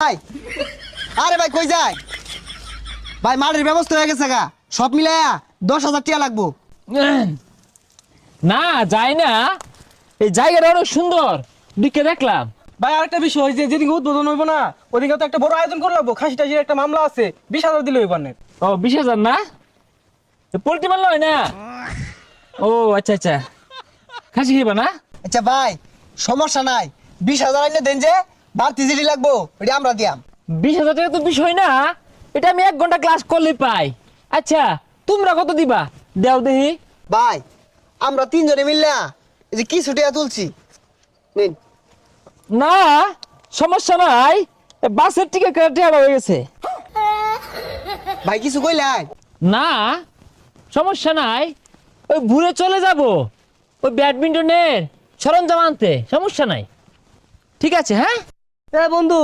ভাই আরে ভাই কই যায় ভাই মাঠের ব্যবস্থা হয়ে গেছে গা সব মিলায়া 10,000 টাকা লাগবো। না যাই না, এই জায়গাটা অনেক সুন্দর দিকে দেখলাম। ভাই আরেকটা বিষয় যে যেদিকে উদ্বোধন হইব না ওদিকে তো একটা বড় আয়োজন করে লাগবো। খাসি টাসির একটা মামলা আছে, 20,000 দিলে হইব না। ও 20,000 না, পোল্ট্রি মারল হয় না। ও আচ্ছা আচ্ছা, খাসি খাইবা না? আচ্ছা ভাই সমস্যা নাই, 20,000 আইলে দেন যে বাড়তি জিডি লাগবো এটা আমরা দিয়াম। 20,000 টাকা তো বিষয় না, এটা আমি 1 ঘন্টা ক্লাস করলে পাই। আচ্ছা তোমরা কত দিবা দেও দেখি। ভাই আমরা 3 জনে মিললা এই যে কিছু টাকা তুলছি নিন। না সমস্যা নাই, বাসের টিকিট কেটে হয়ে গেছে। ভাই কিছু কইলাই? না সমস্যা নাই, ওই ঘুরে চলে যাব ওই ব্যাডমিন্টনের সরঞ্জাম আনতে, সমস্যা নাই। ঠিক আছে হ্যাঁ। এ বন্ধু